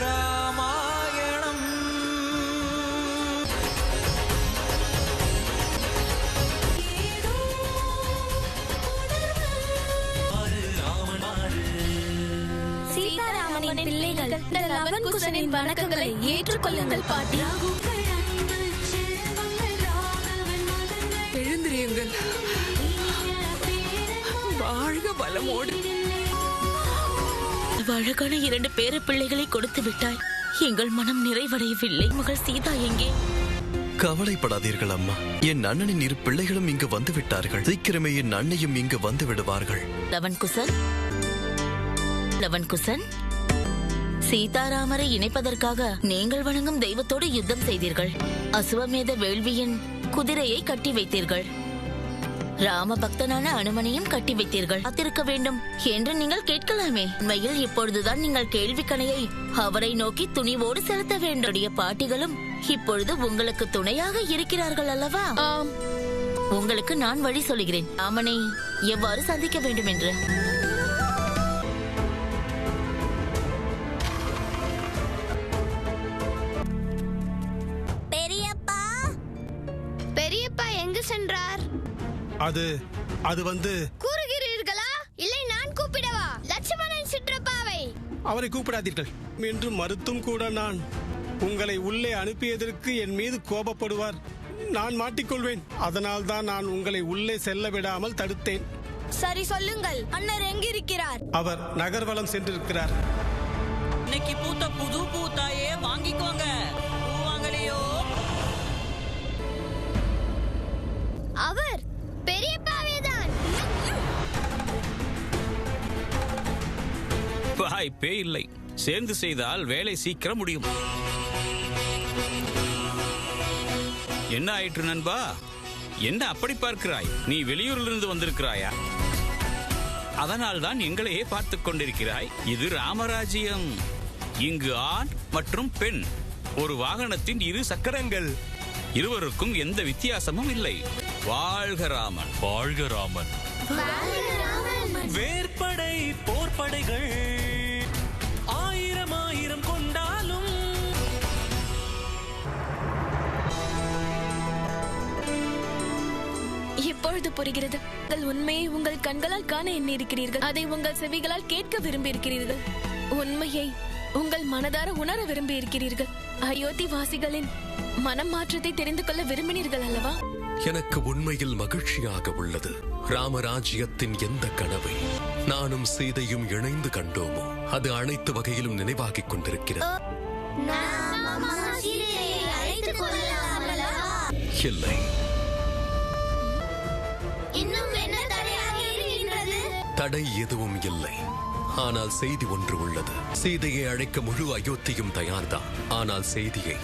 ராமாயணம். சீதாராமனின் பிள்ளைகள் லவன் குசனின் வணக்கங்களை ஏற்றுக்கொள்ளுங்கள் பாட்டி. எழுந்திரியுங்கள். வாழ்க வளமோடு. அழகான 2 பேர பிள்ளைகளை கொடுத்து விட்டாய். எங்கள் மனம் நிறைவடையவில்லை. மகள் சீதா எங்கே? கவலைப்படாதீர்கள் அம்மா. என் அண்ணனின் 2 பிள்ளைகளும் இங்கு வந்து விட்டார்கள். சீக்கிரமே என் அண்ணையும் இங்கு வந்து விடுவார்கள். லவன் குசன், சீதாராமரை இணைப்பதற்காக நீங்கள் வணங்கும் தெய்வத்தோடு யுத்தம் செய்தீர்கள். அசுவமேத வேள்வியின் குதிரையை கட்டி வைத்தீர்கள். ராம பக்தனான அனுமனையும் கட்டி வைத்தீர்கள். காத்திருக்க வேண்டும் என்று நீங்கள் கேட்கலாமே. உண்மையில் இப்பொழுதுதான் நீங்கள் கேள்வி கணையை அவரை நோக்கி துணிவோடு செலுத்த வேண்டும். பாட்டிகளும் இப்பொழுது உங்களுக்கு துணையாக இருக்கிறார்கள் அல்லவா? உங்களுக்கு நான் வழி சொல்கிறேன். ராமனை எவ்வாறு சந்திக்க வேண்டும் என்று. பெரியப்பா எங்கு சென்றார்? அது வந்து கூறுகிறீர்களா? இல்லை நான் கூப்பிடவா? லட்சுமணன் சிற்றப்பாவை. அவரை கூப்பிடாதீர்கள் என்று மறுத்தும் கூட நான் உங்களை உள்ளே அனுப்பியதற்கு என் மீது கோபப்படுவார். நான் மாட்டிக்கொள்வேன். அதனால் தான் நான் உங்களை உள்ளே செல்ல விடாமல் தடுத்தேன். சரி சொல்லுங்கள், அண்ணர் எங்கிருக்கிறார்? அவர் நகர்வலம் சென்றிருக்கிறார். இன்னைக்கு பூத்த புது பூத்தாயே வாங்கிக்கோங்க. பூவாங்கலையோ? அவர் பெரியப்பாவேதான். வாய்ப்பே இல்லை. சேர்ந்து செய்தால் வேலை சீக்கிரம் முடியும். என்ன ஆயிற்று நண்பா? என்ன அப்படி பார்க்கிறாய்? நீ வெளியூரிலிருந்து வந்திருக்கிறாயா? அதனால் தான் எங்களையே பார்த்து கொண்டிருக்கிறாய். இது ராமராஜ்யம். இங்கு ஆண் மற்றும் பெண், ஒரு வாகனத்தின் 2 சக்கரங்கள். இருவருக்கும் எந்த வித்தியாசமும் இல்லை. வாழ்க ராமன். வாழ்க ராமன். வேற்படை போர்படைகள் 1000 கொண்டாலும் இப்பொழுது புரிகிறது. உங்கள் உண்மையை உங்கள் கண்களால் காண எண்ணியிருக்கிறீர்கள். அதை உங்கள் செவிகளால் கேட்க விரும்பி இருக்கிறீர்கள். உண்மையை உங்கள் மனதார உணர விரும்பி இருக்கிறீர்கள். அயோத்தி வாசிகளின் மனம் மாற்றத்தை தெரிந்து கொள்ள விரும்பினீர்கள் அல்லவா? எனக்கு உண்மையில் மகிழ்ச்சியாக உள்ளது. ராமராஜ்யத்தின் எந்த கனவை நானும் சீதையும் இணைந்து கண்டோமோ அது அனைத்து வகையிலும் நினைவாகிக் கொண்டிருக்கிறது. இல்லை, தடை எதுவும் இல்லை. ஆனால் செய்தி ஒன்று உள்ளது. சீதையை அழைக்க முழு அயோத்தியும் தயார்தான். ஆனால் செய்தியை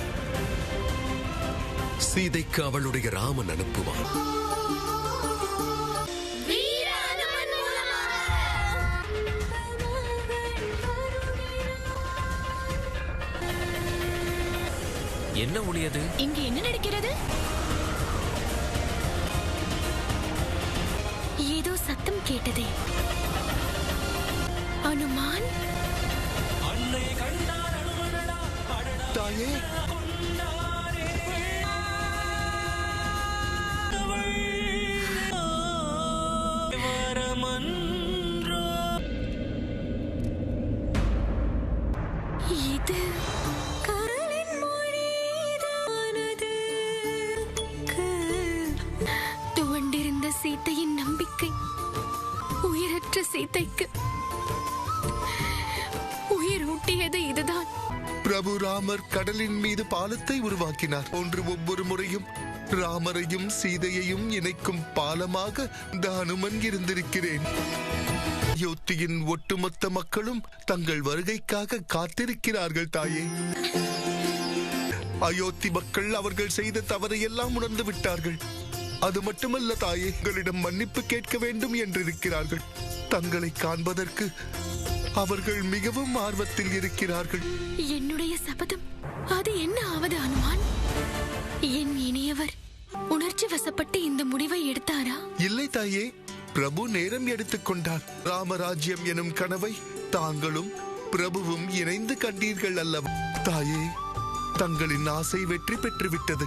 சீதைக்கு அவளுடைய ராமன் அனுப்புவான். என்ன ஒளியது? இங்கு என்ன நடக்கிறது? ஏதோ சத்தம் கேட்டதே. அனுமான் தாயே, இது கடலின் மொழிதானது. துவண்டிருந்த சீதையின் நம்பிக்கை உயிரற்ற சீதைக்கு உயிர் ஊட்டியது இதுதான். பிரபு ராமர் கடலின் மீது பாலத்தை உருவாக்கினார். ஒவ்வொரு முறையும் ராமரையும் சீதையையும் இணைக்கும் பாலமாக ஹனுமன் இருந்திருக்கிறேன். அயோத்தியின் ஒட்டுமொத்த மக்களும் தங்கள் வருகைக்காக காத்திருக்கிறார்கள் தாயே. அயோத்தி மக்கள் அவர்கள் செய்த தவறையெல்லாம் உணர்ந்து விட்டார்கள். அது மட்டுமல்ல தாயே, எங்களிடம் மன்னிப்பு கேட்க வேண்டும் என்றிருக்கிறார்கள். தங்களை காண்பதற்கு அவர்கள் மிகவும் ஆர்வத்தில் இருக்கிறார்கள். என்னுடைய சபதம் அது என்ன ஆவது அனுமான்? என் இனியவர் உணர்ச்சி வசப்பட்டு இந்த முடிவை எடுத்தாரா? இல்லை தாயே, பிரபு நேரம் எடுத்துக்கொண்டார். ராமராஜ்யம் எனும் கனவை தாங்களும் பிரபுவும் இணைந்து கண்டீர்கள் அல்லவா? தாயே, தங்களின் ஆசை வெற்றி பெற்றுவிட்டது.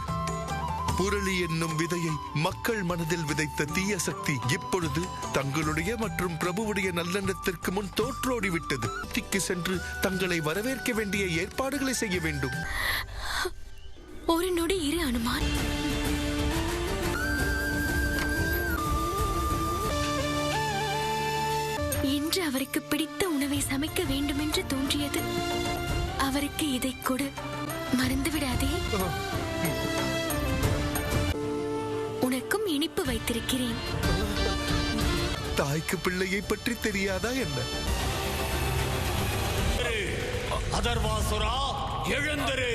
புரளி என்னும் விதையை மக்கள் மனதில் விதைத்த தீய சக்தி இப்பொழுது தங்களுடைய மற்றும் பிரபுவுடைய நல்லெண்ணத்திற்கு முன் தோற்றோடிவிட்டது. திக்கு சென்று தங்களை வரவேற்க வேண்டிய ஏற்பாடுகளை செய்ய வேண்டும். ஒரு நொடி இரு அனுமான். இன்று அவருக்கு பிடித்த உணவை சமைக்க வேண்டும் என்று தோன்றியது. அவருக்கு இதை கொடு, மறந்துவிடாதே. உனக்கும் இனிப்பு வைத்திருக்கிறேன். தாய்க்கு பிள்ளையை பற்றி தெரியாதா என்ன? அதர்வாசுரா எழுந்திரு.